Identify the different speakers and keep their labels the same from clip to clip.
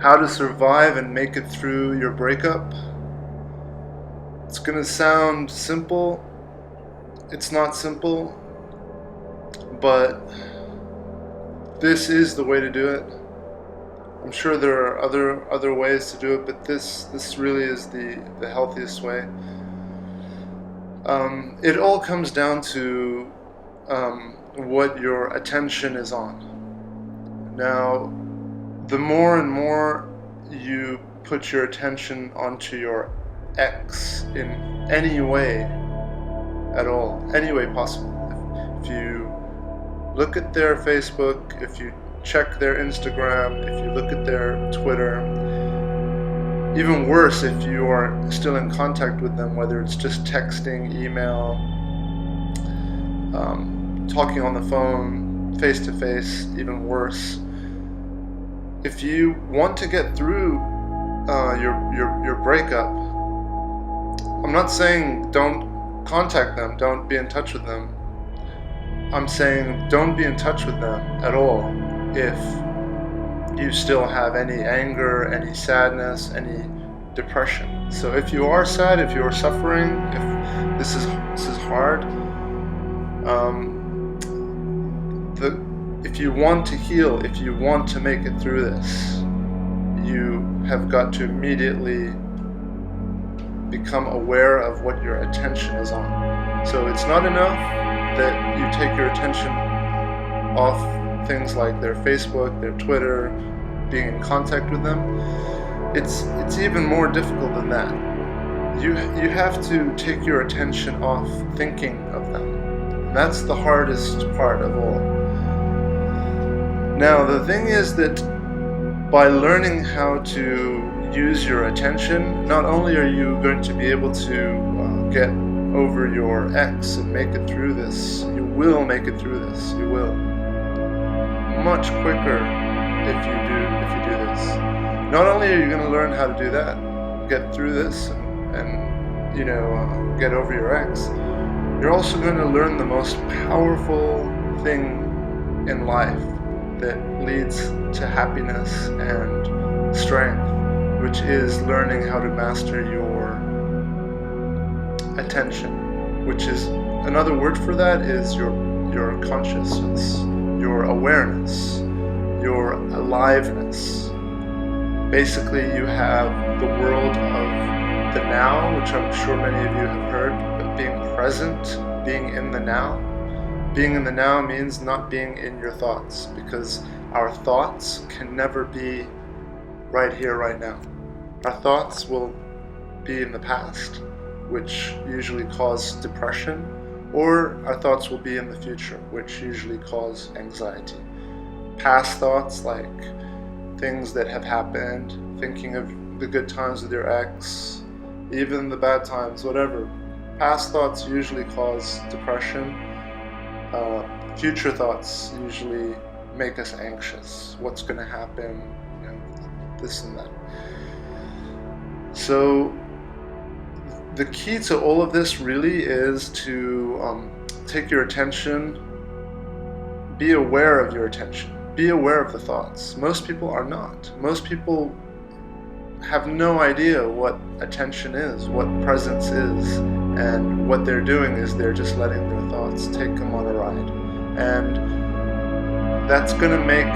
Speaker 1: how to survive and make it through your breakup. It's gonna sound simple. It's not simple, but this is the way to do it. I'm sure there are other ways to do it, but this really is the healthiest way. It all comes down to what your attention is on. Now, the more and more you put your attention onto your ex in any way at all, any way possible. If you look at their Facebook, if you check their Instagram, if you look at their Twitter, even worse if you are still in contact with them, whether it's just texting, email, talking on the phone, face to face, even worse. If you want to get through your breakup, I'm not saying don't contact them, don't be in touch with them. I'm saying don't be in touch with them at all if you still have any anger, any sadness, any depression. So if you are sad, if you are suffering, if this is hard, if you want to heal, if you want to make it through this, you have got to immediately become aware of what your attention is on. So it's not enough that you take your attention off things like their Facebook, their Twitter, being in contact with them. It's even more difficult than that. You have to take your attention off thinking of them. And that's the hardest part of all. Now, the thing is that by learning how to use your attention, not only are you going to be able to get over your ex and make it through this, you will make it through this. You will. Much quicker if you do this. Not only are you going to learn how to do that, get through this, and get over your ex, you're also going to learn the most powerful thing in life that leads to happiness and strength, which is learning how to master your attention, which is another word for that is your consciousness, your awareness, your aliveness. Basically, you have the world of the now, which I'm sure many of you have heard, but being present, being in the now. Being in the now means not being in your thoughts, because our thoughts can never be right here, right now. Our thoughts will be in the past, which usually cause depression, or our thoughts will be in the future, which usually cause anxiety. Past thoughts, like things that have happened, thinking of the good times with your ex, even the bad times, whatever. Past thoughts usually cause depression. Future thoughts usually make us anxious. What's going to happen, this and that. So the key to all of this really is to take your attention, be aware of your attention, be aware of the thoughts. Most people are not. Most people have no idea what attention is, what presence is, and what they're doing is they're just letting their thoughts take them on a ride. And that's going to make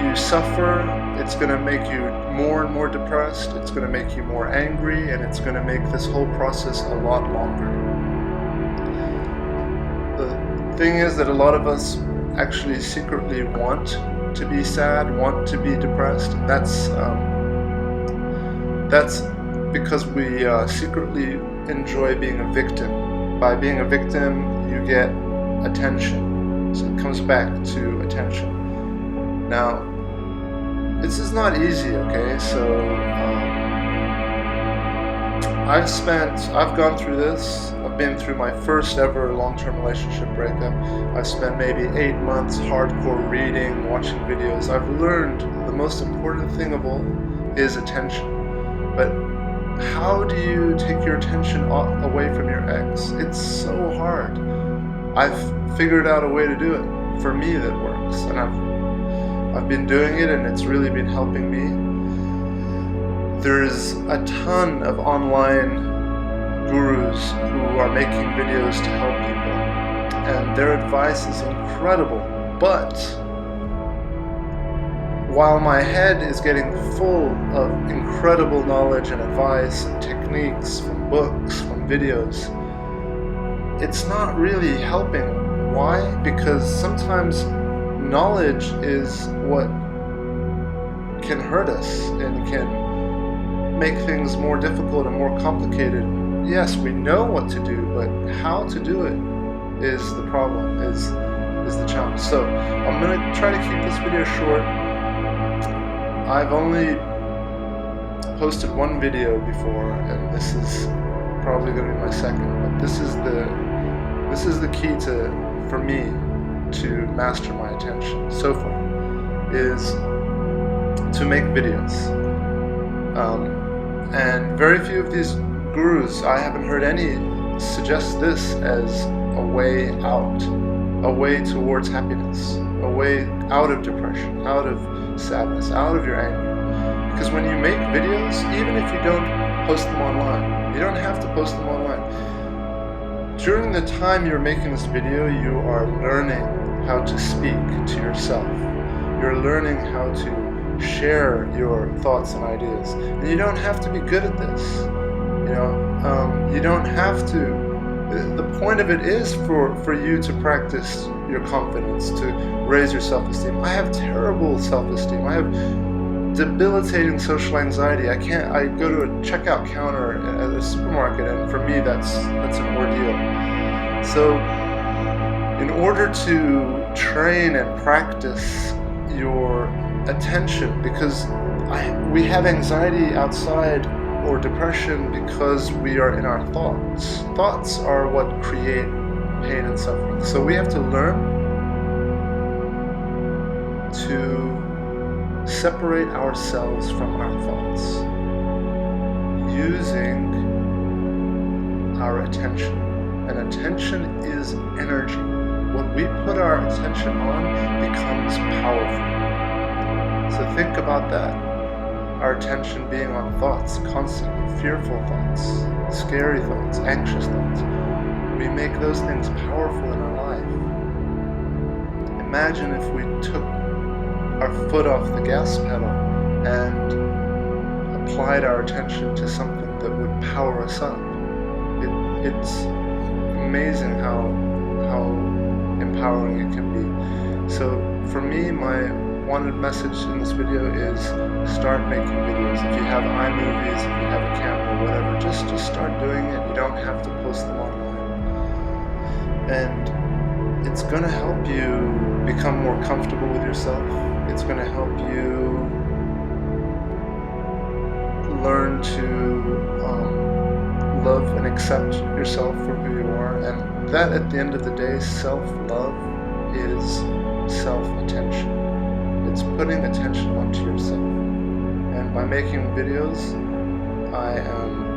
Speaker 1: you suffer, it's going to make you more and more depressed, it's going to make you more angry, and it's going to make this whole process a lot longer. The thing is that a lot of us actually secretly want to be sad, want to be depressed. That's because we secretly enjoy being a victim. By being a victim, you get attention. So it comes back to attention. Now, this is not easy, okay? So I've gone through this. I've been through my first ever long-term relationship breakup. I've spent maybe 8 months hardcore reading, watching videos. I've learned the most important thing of all is attention. But how do you take your attention away from your ex? It's so hard. I've figured out a way to do it for me that works, and I've been doing it and it's really been helping me. There's a ton of online gurus who are making videos to help people, and their advice is incredible. But while my head is getting full of incredible knowledge and advice and techniques from books, from videos, it's not really helping. Why? Because sometimes knowledge is what can hurt us and can make things more difficult and more complicated. Yes, we know what to do, but how to do it is the problem, is the challenge. So I'm going to try to keep this video short. I've only posted one video before, and this is probably going to be my second, but this is the key for me to master my attention so far, is to make videos. And very few of these gurus, I haven't heard any suggest this as a way out, a way towards happiness, a way out of depression, out of sadness, out of your anger. Because when you make videos, even if you don't post them online, you don't have to post them online. During the time you're making this video, you are learning how to speak to yourself. You're learning how to share your thoughts and ideas. And you don't have to be good at this. You don't have to. The point of it is for you to practice your confidence, to raise your self-esteem. I have terrible self-esteem. I have debilitating social anxiety. I go to a checkout counter at a supermarket, and for me that's an ordeal. So in order to train and practice your attention, because we have anxiety outside or depression because we are in our thoughts. Thoughts are what create pain and suffering. So we have to learn to separate ourselves from our thoughts using our attention. And attention is energy. What we put our attention on becomes powerful. So think about that. Our attention being on thoughts, constantly fearful thoughts, scary thoughts, anxious thoughts. We make those things powerful in our life. Imagine if we took our foot off the gas pedal and applied our attention to something that would power us up. It's amazing how empowering it can be. So for me, my wanted message in this video is start making videos. If you have iMovies, if you have a camera, whatever, just start doing it. You don't have to post them online. And it's going to help you become more comfortable with yourself. It's going to help you learn to love and accept yourself for who you are. And that, at the end of the day, self-love is self-attention. It's putting attention onto yourself. And by making videos, I am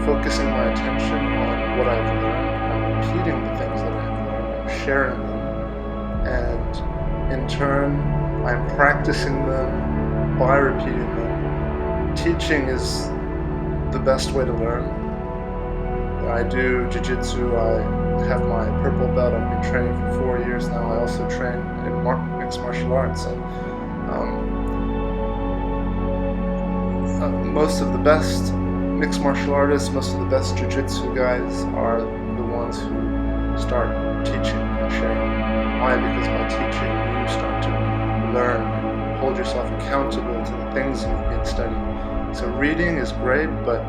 Speaker 1: focusing my attention on what I've learned. I'm repeating the things that I've learned. I'm sharing them. And in turn, I'm practicing them by repeating them. Teaching is the best way to learn. I do jiu-jitsu. I have my purple belt. I've been training for 4 years now. I also train in mixed martial arts. And most of the best mixed martial artists, most of the best jiu-jitsu guys are the ones who start teaching and sharing. Why? Because by teaching, you start to learn and hold yourself accountable to the things you've been studying. So reading is great, but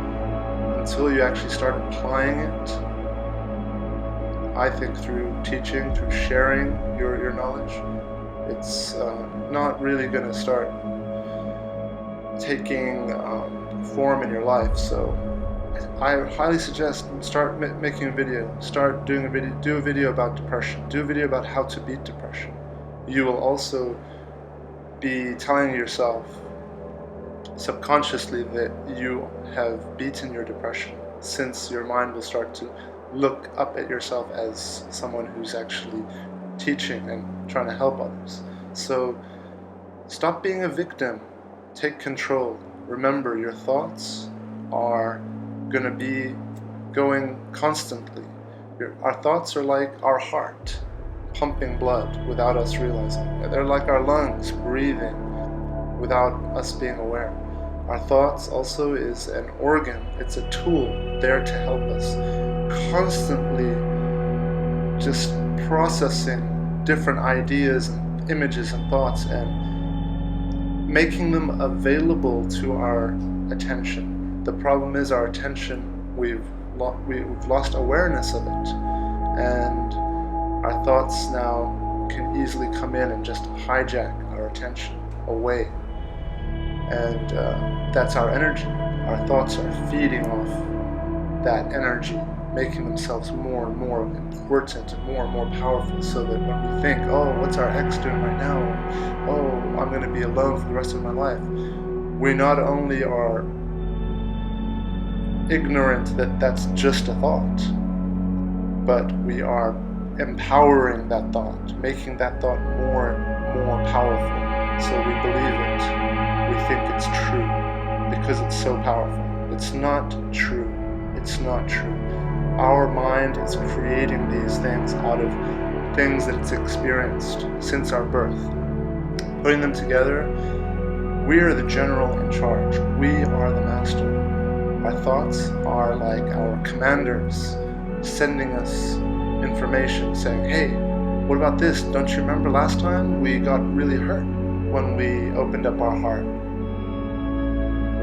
Speaker 1: until you actually start applying it, I think through teaching, through sharing your knowledge, it's not really going to start taking form in your life. So I highly suggest start making a video, start doing a video, do a video about depression, do a video about how to beat depression. You will also be telling yourself subconsciously that you have beaten your depression, since your mind will start to look up at yourself as someone who's actually teaching and trying to help others. So stop being a victim. Take control. Remember, your thoughts are going to be going constantly. Our thoughts are like our heart, pumping blood without us realizing. They're like our lungs, breathing without us being aware. Our thoughts also is an organ. It's a tool there to help us. Constantly just processing different ideas and images and thoughts and making them available to our attention. The problem is our attention, we've lost awareness of it, and our thoughts now can easily come in and just hijack our attention away, and that's our energy. Our thoughts are feeding off that energy, making themselves more and more important and more powerful, so that when we think, oh, what's our ex doing right now? Oh, I'm going to be alone for the rest of my life. We not only are ignorant that that's just a thought, but we are empowering that thought, making that thought more and more powerful. So we believe it. We think it's true because it's so powerful. It's not true. It's not true. Our mind is creating these things out of things that it's experienced since our birth. Putting them together, we are the general in charge. We are the master. Our thoughts are like our commanders, sending us information saying, hey, what about this? Don't you remember last time we got really hurt when we opened up our heart?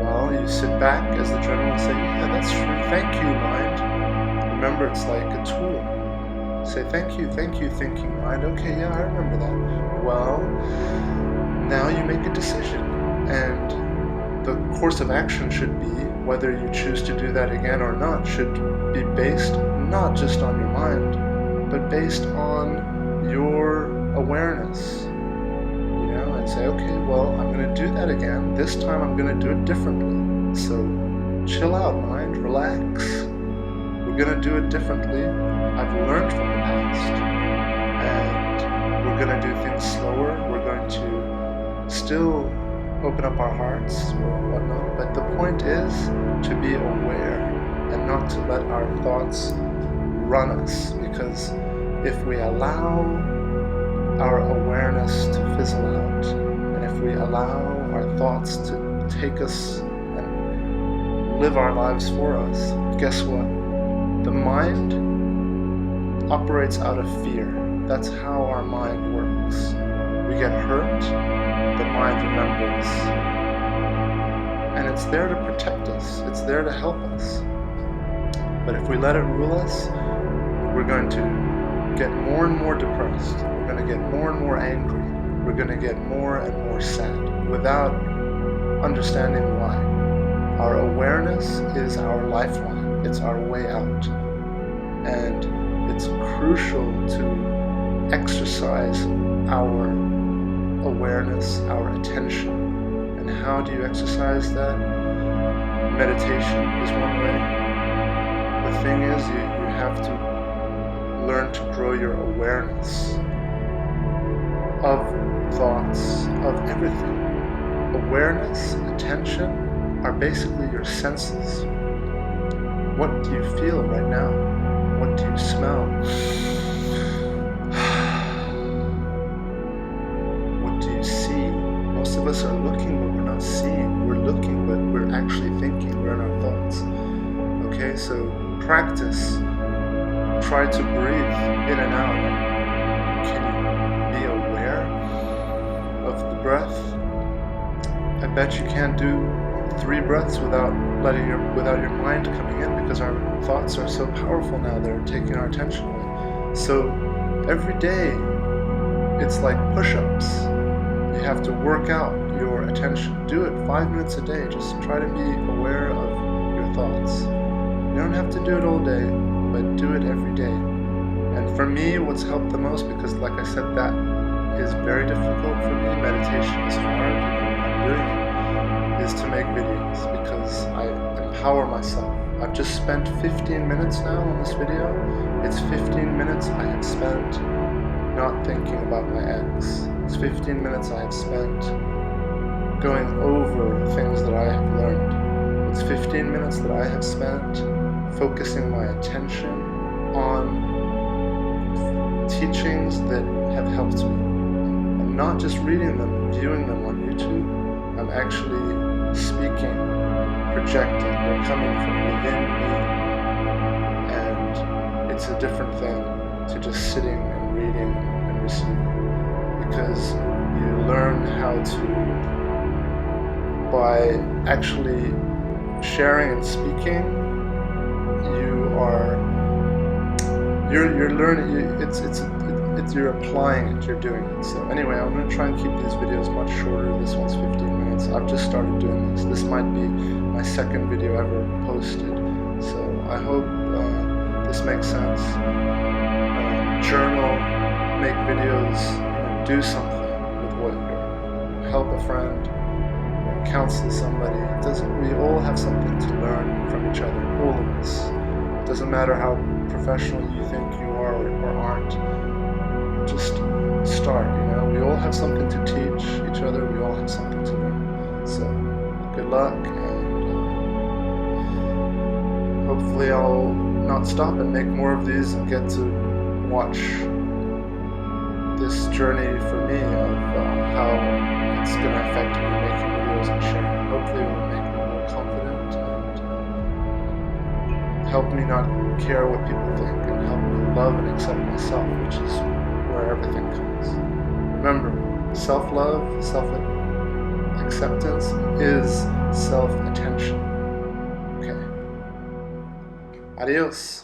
Speaker 1: Well, you sit back as the general and say, yeah, that's true. Thank you, mind. Remember, it's like a tool. Say, thank you, thinking mind. Okay, yeah, I remember that. Well, now you make a decision, and the course of action should be, whether you choose to do that again or not, should be based not just on your mind, but based on your awareness. And say, okay, well, I'm going to do that again. This time I'm going to do it differently. So chill out, mind, relax. We're going to do it differently. I've learned from the past, and we're going to do things slower. We're going to still open up our hearts or whatnot, but the point is to be aware and not to let our thoughts run us, because if we allow our awareness to fizzle out, and if we allow our thoughts to take us and live our lives for us, guess what? The mind operates out of fear. That's how our mind works. We get hurt, the mind remembers. And it's there to protect us. It's there to help us. But if we let it rule us, we're going to get more and more depressed. We're going to get more and more angry. We're going to get more and more sad without understanding why. Our awareness is our lifeline. It's our way out. And it's crucial to exercise our awareness, our attention. And how do you exercise that? Meditation is one way. The thing is, you have to learn to grow your awareness of thoughts, of everything. Awareness, attention are basically your senses. What do you feel right now? What do you smell? What do you see? Most of us are looking, but we're not seeing. We're looking, but we're actually thinking. We're in our thoughts. Okay, so practice. Try to breathe in and out. Can you be aware of the breath? I bet you can't do 3 breaths without your mind coming in, because our thoughts are so powerful now. They're taking our attention away. So every day, it's like push-ups. You have to work out your attention. Do it 5 minutes a day. Just try to be aware of your thoughts. You don't have to do it all day, but do it every day. And for me, what's helped the most, because like I said, that is very difficult for me. Meditation is hard, and I'm doing it, is to make videos, because I empower myself. I've just spent 15 minutes now on this video. It's 15 minutes I have spent not thinking about my ex. It's 15 minutes I have spent going over the things that I have learned. It's 15 minutes that I have spent focusing my attention on teachings that have helped me. I'm not just reading them, viewing them on YouTube. I'm actually speaking, projecting. They're coming from within me. And it's a different thing to just sitting and reading and receiving. Because you learn how to, by actually sharing and speaking, you're learning. You're applying it. You're doing it. So anyway, I'm going to try and keep these videos much shorter. This one's 15 minutes. I've just started doing this. This might be my second video ever posted. So I hope this makes sense. Journal, make videos, do something with what you're. Help a friend, counsel somebody. We all have something to learn from each other. All of us. It doesn't matter how professional you think you are or aren't. Just start, we all have something to teach each other, we all have something to learn. So, good luck, and hopefully I'll not stop and make more of these and get to watch this journey for me of how it's going to affect me making videos and sharing. Hopefully it will make me more confident and help me not care what people think, and help me love and accept myself, which is where everything comes. Remember, self-love, self-acceptance is self-attention. Okay. Adios.